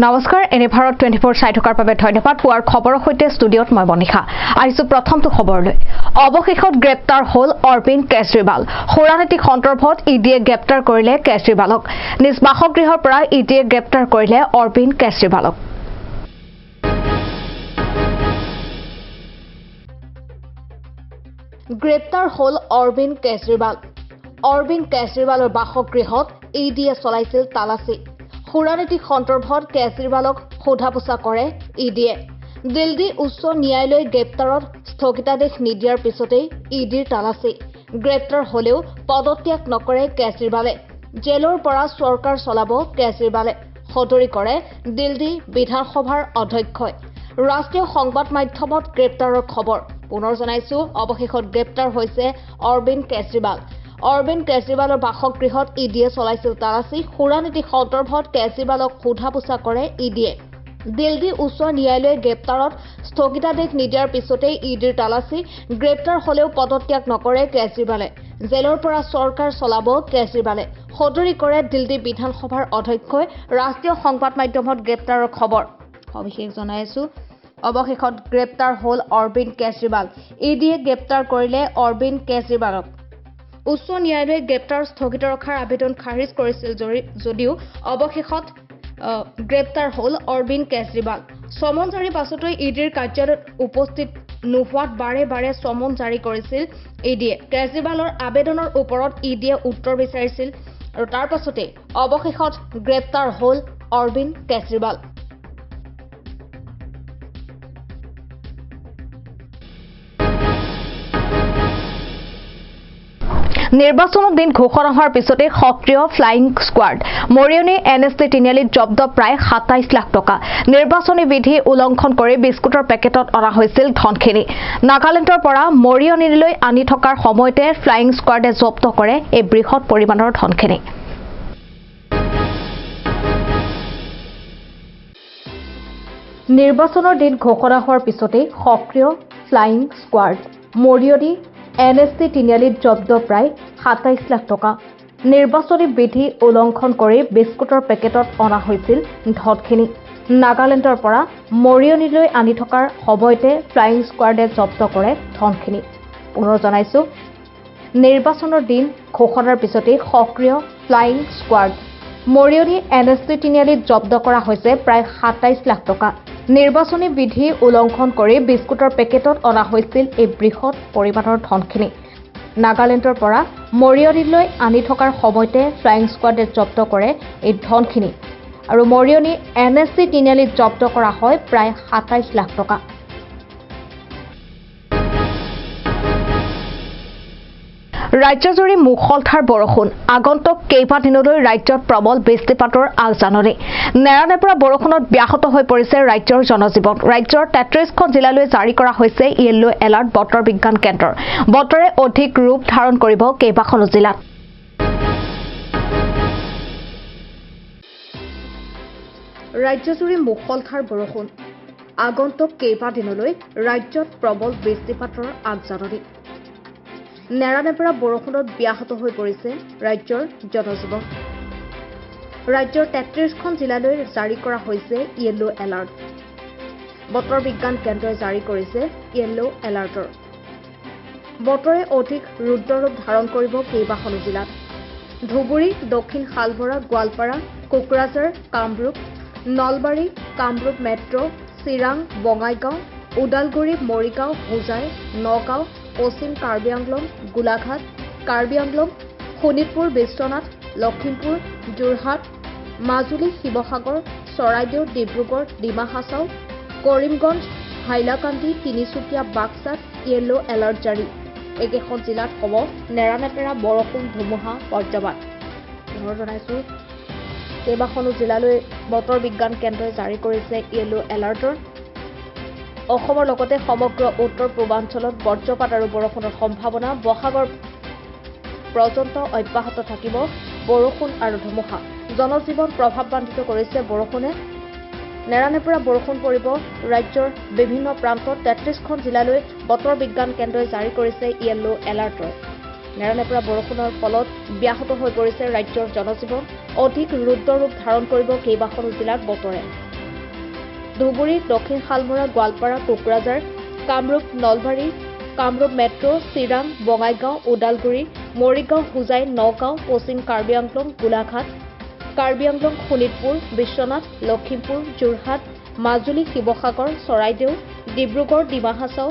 নমস্কাৰ এনে ভাৰত 24 চাই থকাৰ বাবে ধন্যবাদ। পুৱাৰ খবৰৰ সৈতে ষ্টুডিঅ'ত মই বনিশা আহিছো। প্ৰথমটো খবৰলৈ অৱশেষত গ্ৰেপ্তাৰ হ'ল অৰবিন্দ কেজৰিৱাল। সুৰানীতি সন্দৰ্ভত ইডিয়ে গ্ৰেপ্তাৰ কৰিলে কেজৰিৱালক। নিজ বাসগৃহৰ পৰা ইডিয়ে গ্ৰেপ্তাৰ কৰিলে অৰবিন্দ কেজৰিৱালক। গ্ৰেপ্তাৰ হ'ল অৰবিন্দ কেজৰিৱাল। অৰবিন্দ কেজৰিৱালৰ বাসগৃহত ইডিয়ে চলাইছিল তালাচী। সুৰানীতি সন্দৰ্ভত কেজৰিৱালক সোধা পোছা কৰে ইডিয়ে। দিল্লী উচ্চ ন্যায়ালয়ে গ্ৰেপ্তাৰত স্থগিতাদেশ নিদিয়াৰ পিছতেই ইডিৰ তালাচী। গ্ৰেপ্তাৰ হলেও পদত্যাগ নকৰে কেজৰিৱালে। জেলৰ পৰা চৰকাৰ চলাব কেজৰিৱালে, সদৰি কৰে দিল্লী বিধানসভাৰ অধ্যক্ষই। ৰাষ্ট্ৰীয় সংবাদ মাধ্যমত গ্ৰেপ্তাৰৰ খবৰ পুনৰ জনাইছো। অৱশেষত গ্ৰেপ্তাৰ হৈছে অৰবিন্দ কেজৰিৱাল। অৰবিন্দ কেজৰিৱালৰ বাসগৃহত ইডিয়ে চলাইছিল তালাচী। সুৰানীতি সন্দৰ্ভত কেজৰিৱালক সোধা পোছা কৰে ইডিয়ে। দিল্লী উচ্চ ন্যায়ালয়ে গ্ৰেপ্তাৰত স্থগিতাদেশ নিদিয়াৰ পিছতেই ইডিৰ তালাচী। গ্ৰেপ্তাৰ হলেও পদত্যাগ নকৰে কেজৰিৱালে। জেলৰ পৰা চৰকাৰ চলাব কেজৰিৱালে, সদৰি কৰে দিল্লী বিধানসভাৰ অধ্যক্ষই। ৰাষ্ট্ৰীয় সংবাদ মাধ্যমত গ্ৰেপ্তাৰৰ খবৰ সবিশেষ জনাইছো। অৱশেষত গ্ৰেপ্তাৰ হ'ল অৰবিন্দ কেজৰিৱাল। ইডিয়ে গ্ৰেপ্তাৰ কৰিলে অৰবিন্দ কেজৰিৱালক। উচ্চ ন্যায়ালয়ে গ্ৰেপ্তাৰ স্থগিত ৰখাৰ আবেদন খাৰিজ কৰিছিল যদিও অৱশেষত গ্ৰেপ্তাৰ হ'ল অৰবিন্দ কেজৰিৱাল। সমন জাৰিৰ পাছতো ইডিৰ কাৰ্যালয়ত উপস্থিত নোহোৱাত বাৰে বাৰে সমন জাৰি কৰিছিল ইডিয়ে। কেজৰিৱালৰ আবেদনৰ ওপৰত ইডিয়ে উত্তৰ বিচাৰিছিল আৰু তাৰ পাছতে অৱশেষত গ্ৰেপ্তাৰ হ'ল অৰবিন্দ কেজৰিৱাল। নিৰ্বাচনৰ দিন ঘোষণা হোৱাৰ পিছতে সক্ৰিয় ফ্লাইং স্কোৱাড। মৰিয়নি এনএছটি তিনিআলিত জব্দ প্ৰায় 27 লাখ টকা। নিৰ্বাচনী বিধি উলংঘন কৰি বিস্কুটৰ পেকেটত অনা হৈছিল ধনখিনি। নাগালেণ্ডৰ পৰা মৰিয়নিলৈ আনি থকাৰ সময়তে ফ্লাইং স্কোৱাডে জব্দ কৰে এই বৃহৎ পৰিমাণৰ ধনখিনি। নিৰ্বাচনৰ দিন ঘোষণা হোৱাৰ পিছতেই সক্ৰিয় ফ্লাইং স্কোৱাড। মৰিয়নি এনএছটি তিনিআলিত জব্দ প্ৰায় 27 লাখ টকা। নিৰ্বাচনী বিধি উলংঘন কৰি বিস্কুটৰ পেকেটত অনা হৈছিল ধনখিনি। নাগালেণ্ডৰ পৰা মৰিয়নিলৈ আনি থকাৰ সময়তে ফ্লাইং স্কোৱাডে জব্দ কৰে ধনখিনি। পুনৰ জনাইছো, নিৰ্বাচনৰ দিন ঘোষণাৰ পিছতেই সক্ৰিয় ফ্লাইং স্কোৱাড। মৰিয়নি এনএছটি তিনিআলিত জব্দ কৰা হৈছে প্ৰায় 27 লাখ টকা। নিৰ্বাচনী বিধি উলংঘন কৰি বিস্কুটৰ পেকেটত অনা হৈছিল এই বৃহৎ পৰিমাণৰ ধনখিনি। নাগালেণ্ডৰ পৰা মৰিয়নিলৈ আনি থকাৰ সময়তে ফ্লাইং স্কোৱাডে জব্দ কৰে এই ধনখিনি আৰু মৰিয়নি এনএছটি তিনিআলিত জব্দ কৰা হয় প্ৰায় 27 লাখ টকা। ৰাজ্যজুৰি মুষলধাৰ বৰষুণ। আগন্তুক কেইবাদিনলৈ ৰাজ্যত প্ৰবল বৃষ্টিপাতৰ আগজাননী। নেৰানেপেৰা বৰষুণত ব্যাহত হৈ পৰিছে ৰাজ্যৰ জনজীৱন। ৰাজ্যৰ 33খন জিলালৈ জাৰি কৰা হৈছে য়েল্লো এলাৰ্ট বতৰ বিজ্ঞান কেন্দ্ৰৰ। বতৰে অধিক ৰূপ ধাৰণ কৰিব কেইবাখনো জিলাত। ৰাজ্যজুৰি মুষলধাৰ বৰষুণ। আগন্তুক কেইবাদিনলৈ ৰাজ্যত প্ৰবল বৃষ্টিপাতৰ আগজাননী। নেৰানেপেৰা বৰষুণত ব্যাহত হৈ পৰিছে ৰাজ্যৰ জনজীৱন। ৰাজ্যৰ 33খন জিলালৈ জাৰি কৰা হৈছে য়েল্লো এলাৰ্ট। বতৰ বিজ্ঞান কেন্দ্ৰই জাৰি কৰিছে য়েল্লো এলাৰ্টৰ। বতৰে অধিক ৰুদ্ৰৰূপ ধাৰণ কৰিব কেইবাখনো জিলাত। ধুবুৰী, দক্ষিণ শালমৰা, গোৱালপাৰা, কোকৰাঝাৰ, কামৰূপ, নলবাৰী, কামৰূপ মেট্ৰ', চিৰাং, বঙাইগাঁও, ওদালগুৰি, মৰিগাঁও, হোজাই, নগাঁও, পশ্চিম কাৰ্বি আংলং, গোলাঘাট, কাৰ্বি আংলং, শোণিতপুৰ, বিশ্বনাথ, লখিমপুৰ, যোৰহাট, মাজুলী, শিৱসাগৰ, চৰাইদেউ, ডিব্ৰুগড়, ডিমা হাছাও, কৰিমগঞ্জ, হাইলাকান্দি, তিনিচুকীয়া, বাক্সাত য়েল্লো এলাৰ্ট জাৰি। একেখন জিলাত হ'ব নেৰানেপেৰা বৰষুণ, ধুমুহা বজ্ৰপাত। পুনৰ জনাইছো, কেইবাখনো জিলালৈ বতৰ বিজ্ঞান কেন্দ্ৰই জাৰি কৰিছে য়েল্লো এলাৰ্টৰ। অসমৰ লগতে সমগ্ৰ উত্তৰ পূৰ্বাঞ্চলত বজ্ৰপাত আৰু বৰষুণৰ সম্ভাৱনা। বহাগৰ পৰ্যন্ত অব্যাহত থাকিব বৰষুণ আৰু ধুমুহা। জনজীৱন প্ৰভাৱান্বিত কৰিছে বৰষুণে। নেৰানেপেৰা বৰষুণ পৰিব ৰাজ্যৰ বিভিন্ন প্ৰান্তত। 33খন জিলালৈ বতৰ বিজ্ঞান কেন্দ্ৰই জাৰি কৰিছে য়েল্লো এলাৰ্টৰ। নেৰানেপেৰা বৰষুণৰ ফলত ব্যাহত হৈ পৰিছে ৰাজ্যৰ জনজীৱন। অধিক ৰুদ্ৰৰূপ ধাৰণ কৰিব কেইবাখনো জিলাত বতৰে। ধুবুৰী, দক্ষিণ শালমৰা, গোৱালপাৰা, কোকৰাঝাৰ, কামৰূপ, নলবাৰী, কামৰূপ মেট্ৰ', চিৰাং, বঙাইগাঁও, ওদালগুৰি, মৰিগাঁও, হোজাই, নগাঁও, পশ্চিম কাৰ্বি আংলং, গোলাঘাট, কাৰ্বি আংলং, শোণিতপুৰ, বিশ্বনাথ, লখিমপুৰ, যোৰহাট, মাজুলী, শিৱসাগৰ, চৰাইদেউ, ডিব্ৰুগড়, ডিমা হাছাও,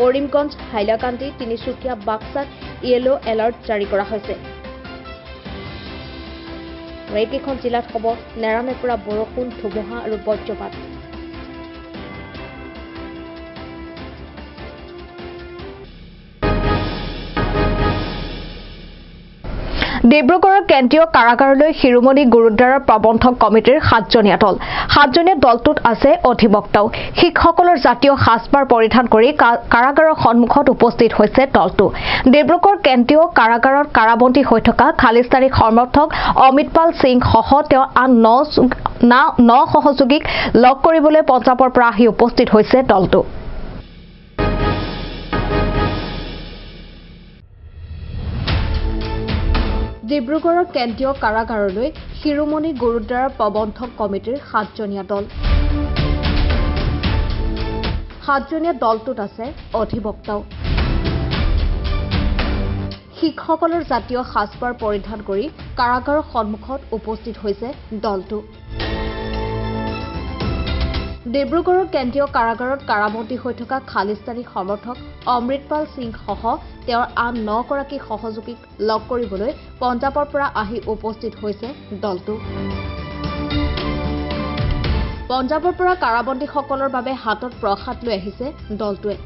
কৰিমগঞ্জ, হাইলাকান্দি, তিনিচুকীয়া, বাক্সাত য়েলো এলাৰ্ট জাৰি কৰা হৈছে। এইকেইখন জিলাত হ'ব নেৰানেপেৰা বৰষুণ, ধুমুহা আৰু বজ্ৰপাত। ডিব্ৰুগড়ৰ কেন্দ্ৰীয় কাৰাগাৰলৈ শিৰোমণি গুৰুদ্বাৰৰ প্ৰবন্ধক কমিটিৰ 7জনীয়া দল। 7জনীয়া দলটোত আছে অধিবক্তাও। শিখসকলৰ জাতীয় সাজপাৰ পৰিধান কৰি কাৰাগাৰৰ সন্মুখত উপস্থিত হৈছে দলটো। ডিব্ৰুগড় কেন্দ্ৰীয় কাৰাগাৰত কাৰাবন্দী হৈ থকা খালিস্তানী সমৰ্থক অমিতপাল সিং সহ তেওঁ আন 9 সহযোগীক লগ কৰিবলৈ পঞ্জাৱৰ পৰা আহি উপস্থিত হৈছে দলটো। ডিব্ৰুগড়ৰ কেন্দ্ৰীয় কাৰাগাৰলৈ শিৰোমণি গুৰুদ্বাৰৰ প্ৰবন্ধক কমিটিৰ 7জনীয়া দল। 7জনীয়া দলটোত আছে অধিবক্তাও। শিখসকলৰ জাতীয় সাজপাৰ পৰিধান কৰি কাৰাগাৰৰ সন্মুখত উপস্থিত হৈছে দলটো। ডিব্ৰুগড়ৰ কেন্দ্ৰীয় কাৰাগাৰত কাৰাবন্দী হৈ থকা খালিস্তানী সমৰ্থক অমৃতপাল সিং সহ তেওঁৰ আন 9গৰাকী সহযোগীক লগ কৰিবলৈ পঞ্জাৱৰ পৰা আহি উপস্থিত হৈছে দলটো। পঞ্জাৱৰ পৰা কাৰাবন্দীসকলৰ বাবে হাতত প্ৰসাদ লৈ আহিছে দলটোৱে।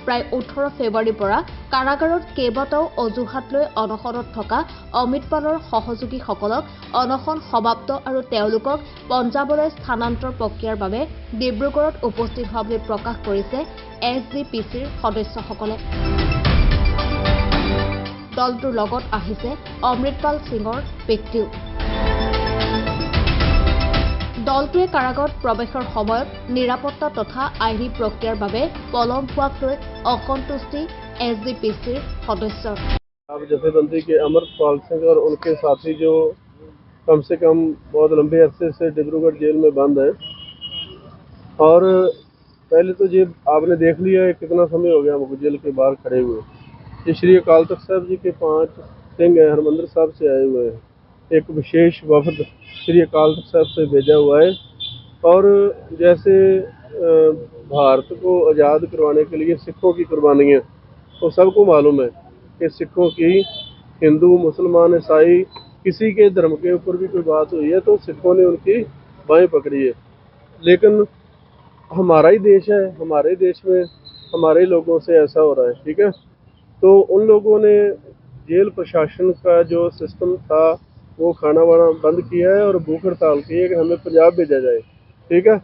প্ৰায় 18 ফেব্ৰুৱাৰীৰ পৰা কাৰাগাৰত কেইবাটাও অজুহাত লৈ অনশনত থকা অমিতপালৰ সহযোগীসকলক অনশন সমাপ্ত আৰু তেওঁলোকক পঞ্জাৱলৈ স্থানান্তৰ প্ৰক্ৰিয়াৰ বাবে ডিব্ৰুগড়ত উপস্থিত হোৱা বুলি প্ৰকাশ কৰিছে SGPCৰ সদস্যসকলে। দলটোৰ লগত আহিছে অমৃতপাল সিঙৰ পিতৃও। দলটোৱে কাৰাগাৰত প্ৰৱেশৰ সময়ত নিৰাপত্তা তথা আইনী প্ৰক্ৰিয়াৰ বাবে পলম হোৱাক লৈ অসন্তুষ্টি SGPCৰ সদস্যৰ। जथेबंदी के अमरपाल सिंह और उनके साथी जो कम से कम बहुत लंबे अरसे से डिब्रूगढ़ जेल में बंद है। और पहले तो ये आपने देख लिया है कितना समय हो गया हमको जेल के बाहर खड़े हुए। ये श्री अकाल तख्त साहब जी के 5 सिंह हैं, हरमंदिर साहब से आए हुए हैं। एक विशेष वफद श्री अकाल तख्त साहब से भेजा हुआ है। और जैसे भारत को आज़ाद करवाने के लिए सिखों की कुर्बानियाँ तो सबको मालूम है कि सिखों की हिंदू, मुसलमान, ईसाई किसी के धर्म के ऊपर भी कोई बात हुई है तो सिखों ने उनकी बाहें पकड़ी है। लेकिन हमारा ही देश है, हमारे देश में हमारे लोगों से ऐसा हो रहा है, ठीक है। तो उन लोगों ने जेल प्रशासन का जो सिस्टम था वो खाना वाना बंद किया है और भूख हड़ताल की है कि हमें पंजाब भेजा जाए, ठीक है।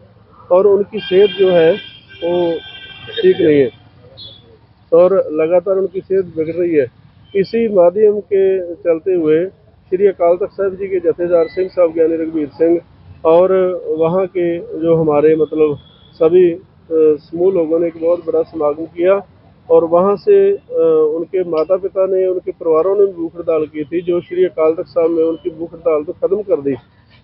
और उनकी सेहत जो है वो ठीक नहीं है और लगातार उनकी सेहत बिगड़ रही है। इसी माध्यम के चलते हुए श्री अकाल तख्त साहब जी के जथेदार सिंह साहब ज्ञानी रघुवीर सिंह और वहाँ के जो हमारे मतलब सभी समूह लोगों ने एक बहुत बड़ा समागम किया। और वहाँ से उनके माता पिता ने, उनके परिवारों ने भूख हड़ताल की थी। जो श्री अकाल तख्त साहब में उनकी भूख हड़ताल तो ख़त्म कर दी,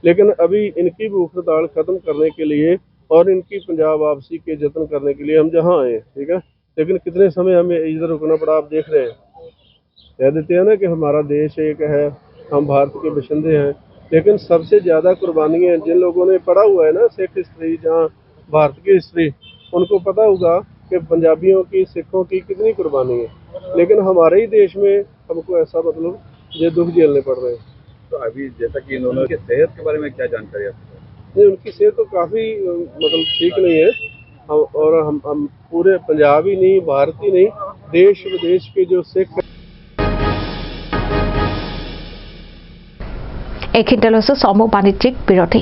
लेकिन अभी इनकी भूख हड़ताल ख़त्म करने के लिए और इनकी पंजाब वापसी के जतन करने के लिए हम जहाँ आए, ठीक है। लेकिन कितने समय हमें इधर रुकना पड़ा, आप देख रहे हैं। कह देते हैं ना कि हमारा देश एक है, हम भारत के बशिंदे हैं, लेकिन सबसे ज़्यादा कुर्बानियाँ जिन लोगों ने पढ़ा हुआ है ना सिख हिस्ट्री, जहाँ भारत की हिस्ट्री, उनको पता होगा कि पंजाबियों की, सिखों की कितनी कुर्बानी है। लेकिन हमारे ही देश में हमको ऐसा मतलब ये दुख झेलने पड़ रहे हैं। तो अभी जैसा कि इन्होंने की सेहत के बारे में क्या जानकारी है? नहीं, उनकी सेहत तो काफ़ी मतलब ठीक नहीं है। और हम पूरे पंजाब ही नहीं, भारत ही नहीं, देश विदेश के जो सिख এইখিনিতে লৈছো চমু বাণিজ্যিক বিৰতি।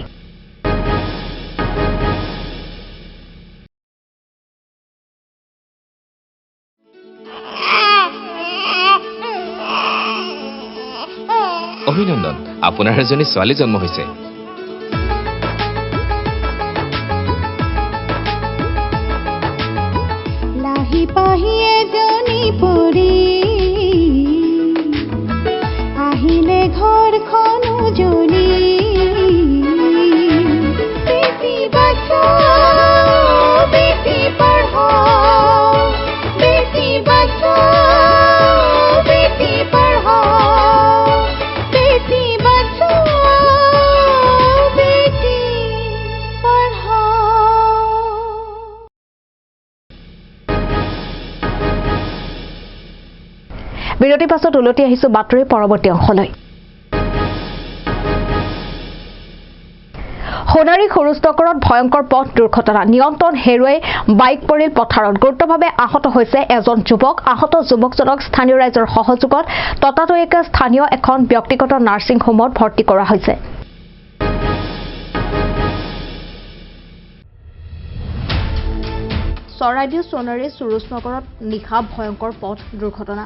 অভিনন্দন, আপোনাৰ এজনী ছোৱালী জন্ম হৈছে। লাহি পাহি এজনী পৰি আহিলে ঘৰখন উজলি বিৰতিৰ পাছত উলটি আহিছো বাতৰিৰ পৰৱৰ্তী অংশলৈ। সোণাৰী সৰুষ্টকৰত ভয়ংকৰ পথ দুৰ্ঘটনা, নিয়ন্ত্ৰণ হেৰুৱাই বাইক পৰিল পথাৰত, গুৰুতৰভাৱে আহত হৈছে এজন যুৱক। আহত যুৱকজনক স্থানীয় ৰাইজৰ সহযোগত ততাতৈয়াকৈ স্থানীয় এখন ব্যক্তিগত নাৰ্ছিং হোমত ভৰ্তি কৰা হৈছে। চৰাইদেউ সোণাৰী সুৰুজনগৰত নিশা ভয়ংকৰ পথ দুৰ্ঘটনা।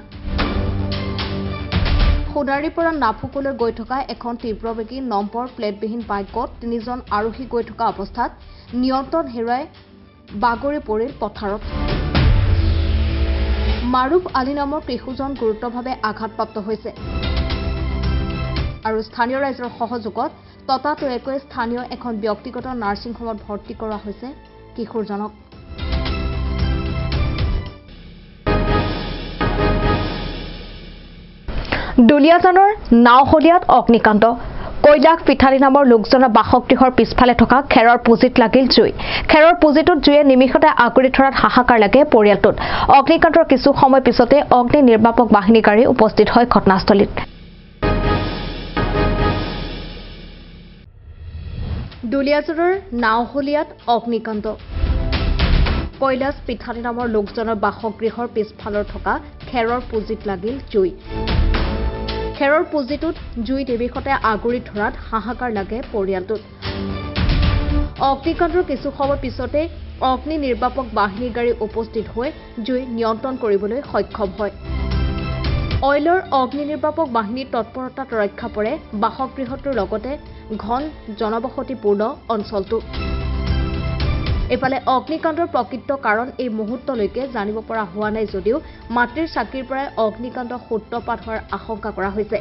সোণাৰীৰ পৰা নাফুকলৈ গৈ থকা এখন তীব্ৰবেগী নম্বৰ প্লেটবিহীন বাইকত 3জন আৰোহী গৈ থকা অৱস্থাত নিয়ন্ত্ৰণ হেৰুৱাই বাগৰি পৰিল পথাৰত। মাৰুফ আলী নামৰ শিশুজন গুৰুতৰভাৱে আঘাতপ্ৰাপ্ত হৈছে আৰু স্থানীয় ৰাইজৰ সহযোগত ততাতৈয়াকৈ স্থানীয় এখন ব্যক্তিগত নাৰ্ছিং হোমত ভৰ্তি কৰা হৈছে কিশোৰজনক। দুলীয়াজানৰ নাওহলীয়াত অগ্নিকাণ্ড, কৈলাশ পিঠালী নামৰ লোকজনৰ বাসগৃহৰ পিছফালে থকা খেৰৰ পুঁজিত লাগিল জুই। খেৰৰ পুঁজিটোত জুয়ে নিমিষতে আগুৰি ধৰাত হাহাকাৰ লাগে পৰিয়ালটোত। অগ্নিকাণ্ডৰ কিছু সময় পিছতে অগ্নি নিৰ্বাপক বাহিনী গাড়ী উপস্থিত হয় ঘটনাস্থলীত। দুলীয়াজানৰ নাওহলীয়াত অগ্নিকাণ্ড, কৈলাশ পিঠালী নামৰ লোকজনৰ বাসগৃহৰ পিছফালৰ থকা খেৰৰ পুঁজিত লাগিল জুই। খেৰৰ পুঁজিটোত জুই নিমিষতে আগুৰি ধৰাত হাহাকাৰ লাগে পৰিয়ালটোত। অগ্নিকাণ্ডৰ কিছু সময় পিছতে অগ্নি নিৰ্বাপক বাহিনী গাড়ী উপস্থিত হৈ জুই নিয়ন্ত্ৰণ কৰিবলৈ সক্ষম হয়। অইলৰ অগ্নি নিৰ্বাপক বাহিনীৰ তৎপৰতাত ৰক্ষা পৰে বাসগৃহটোৰ লগতে ঘন জনবসতিপূৰ্ণ অঞ্চলটো। ইফালে অগ্নিকাণ্ডৰ প্ৰকৃত কাৰণ এই মুহূৰ্তলৈকে জানিব পৰা হোৱা নাই যদিও মাটিৰ চাকিৰ পৰাই অগ্নিকাণ্ড সূত্ৰপাত হোৱাৰ আশংকা কৰা হৈছে।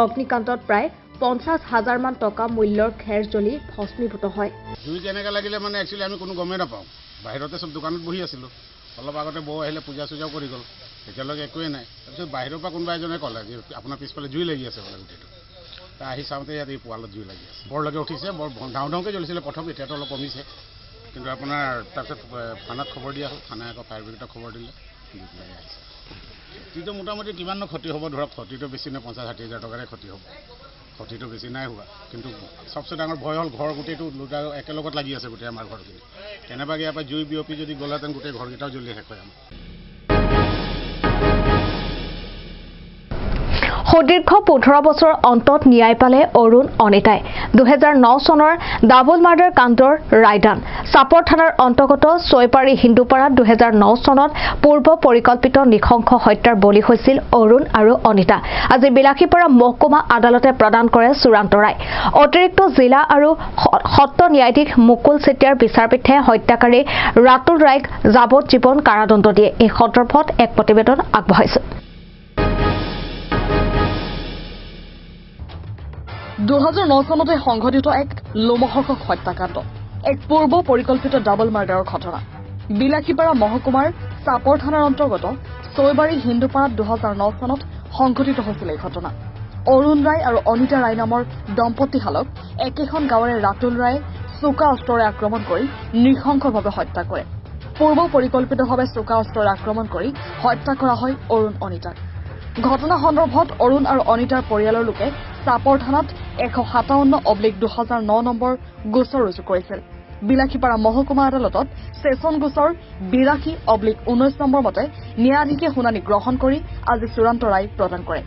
অগ্নিকাণ্ডত প্ৰায় 50,000 মান টকা মূল্যৰ খেৰ জ্বলি ভস্মীভূত হয়। জুই কেনেকৈ লাগিলে মানে একচুৱেলি আমি কোনো গমেই নাপাওঁ। বাহিৰতে চব দোকানত বহি আছিলোঁ, অলপ আগতে বৌ আহিলে পূজা চূজাও কৰি গ'ল, এতিয়ালৈকে একোৱেই নাই। তাৰপিছত বাহিৰৰ পৰা কোনোবা এজনে ক'লে যে আপোনাৰ পিছফালে জুই লাগি আছে বোলে গোটেইটো। আহি চাওঁতে ইয়াত এই পোৱালত জুই লাগি আছে, বৰলৈকে উঠিছে, বৰ ডাঙৰ ডাঙৰকৈ জ্বলিছিলে প্ৰথম, এতিয়াতো অলপ কমিছে। কিন্তু আপোনাৰ তাৰপিছত থানাত খবৰ দিয়া হ'ল, থানাই আকৌ ফায়াৰ ব্ৰিগেডক খবৰ দিলে, জুই লাগি আহিছে। ক্ষতিটো মোটামুটি কিমাননো ক্ষতি হ'ব, ধৰক ক্ষতিটো বেছি নহয়, 50-60 হাজাৰ টকাৰে ক্ষতি হ'ব, ক্ষতিটো বেছি নাই হোৱা। কিন্তু চবচে ডাঙৰ ভয় হ'ল ঘৰ গোটেইটো দুটা একেলগত লাগি আছে গোটেই আমাৰ ঘৰখিনি। কেনেবাকৈ ইয়াৰ পৰা জুই বিয়পি যদি গ'লেহেঁতেন গোটেই ঘৰকেইটাও জ্বলি শেষ হয় আমাৰ। সুদীৰ্ঘ 15 বছৰ অন্তত ন্যায় পালে অৰুণ অনিতাই। 2009 চনৰ ডাবল মাৰ্ডাৰ কাণ্ডৰ ৰায়দান। চাপৰ থানাৰ অন্তৰ্গত ছয়পাৰী হিন্দুপাৰাত 2009 চনত পূৰ্ব পৰিকল্পিত নৃশংস হত্যাৰ বলি হৈছিল অৰুণ আৰু অনিতা। আজি বিলাসীপাৰা মহকুমা আদালতে প্ৰদান কৰে চূড়ান্ত ৰায়। অতিৰিক্ত জিলা আৰু সত্ৰ ন্যায়াধীশ মুকুল চেতিয়াৰ বিচাৰপীঠে হত্যাকাৰী ৰাতুল ৰায়ক যাৱজ্জীৱন কাৰাদণ্ড দিয়ে। এই সন্দৰ্ভত এক প্ৰতিবেদন আগবঢ়াইছে। 2009 চনতে সংঘটিত এক লোমহৰ্ষক হত্যাকাণ্ড, এক পূৰ্ব পৰিকল্পিত ডাবল মাৰ্ডাৰৰ ঘটনা। বিলাসীপাৰা মহকুমাৰ চাপৰ থানাৰ অন্তৰ্গত ছয়বাৰী হিন্দুপাৰাত 2009 চনত সংঘটিত হৈছিল এই ঘটনা। অৰুণ ৰায় আৰু অনিতা ৰায় নামৰ দম্পতীহালক একেখন গাঁৱৰে ৰাতুল ৰায়ে চোকা অস্ত্ৰৰে আক্ৰমণ কৰি নৃশংসভাৱে হত্যা কৰে। পূৰ্ব পৰিকল্পিতভাৱে চোকা অস্ত্ৰৰে আক্ৰমণ কৰি হত্যা কৰা হয় অৰুণ অনিতাক। ঘটনা সন্দৰ্ভত অৰুণ আৰু অনিতাৰ পৰিয়ালৰ লোকে চাপৰ থানাত 157/2009 নম্বৰ গোচৰ ৰুজু কৰিছিল। বিলাসীপাৰা মহকুমা আদালতত ছেছন গোচৰ 82/19 নম্বৰ মতে ন্যায়াধীশে শুনানি গ্ৰহণ কৰি আজি চূড়ান্ত ৰায় প্ৰদান কৰে।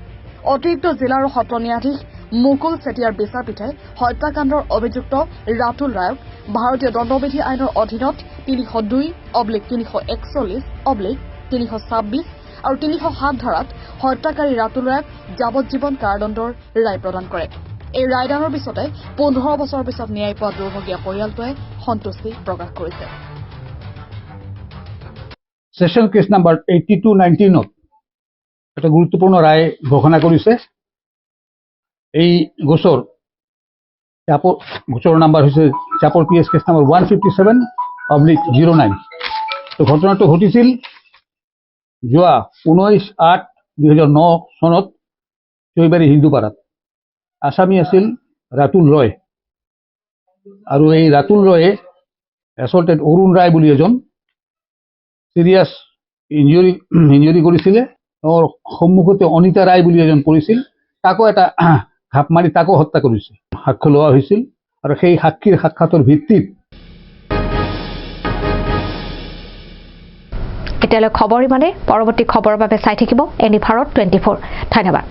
অতিৰিক্ত জিলা আৰু সত্ৰ ন্যায়াধীশ মুকুল চেতিয়াৰ বিচাৰপীঠে হত্যাকাণ্ডৰ অভিযুক্ত ৰাতুল ৰায়ক ভাৰতীয় দণ্ডবিধি আইনৰ অধীনত 302/341/326 আৰু 307 ধাৰাত হত্যাকাৰী ৰাতুল ৰায়ক যাৱজ্জীৱন কাৰাদণ্ডৰ ৰায় প্ৰদান কৰে। এই ৰায়দানৰ পিছতে 15 বছৰৰ পিছত ন্যায় পোৱা দুৰ্ভগীয়া পৰিয়ালটোৱে সন্তুষ্টি প্ৰকাশ কৰিছে। সেশন কেছ নাম্বাৰ 8219 এটা গুৰুত্বপূৰ্ণ ৰায় ঘোষণা কৰিছে। এই গোচৰৰ নাম্বাৰ হৈছে চাপৰ পিএছ কেছ নাম্বাৰ 157/09। তো ঘটনাটো ঘটিছিল যোৱা 19/8/2009 চনত ছয়বাৰী হিন্দুপাৰাত। আসামী আছিল ৰাতুল ৰয়, আৰু এই ৰাতুল ৰয়ে এছল্টেড অৰুণ ৰায় বুলি এজন চিৰিয়াছ ইঞ্জুৰি কৰিছিলে। তেওঁৰ সন্মুখতে অনিতা ৰায় বুলি এজন পৰিছিল, তাকো এটা ঘাপ মাৰি তাকো হত্যা কৰিছে। সাক্ষ্য লোৱা হৈছিল আৰু সেই সাক্ষীৰ সাক্ষাতৰ ভিত্তিত এতিয়ালৈ খবৰ ইমানে। পৰৱৰ্তী খবৰৰ বাবে চাই থাকিব এনি ভাৰত 24। ধন্যবাদ।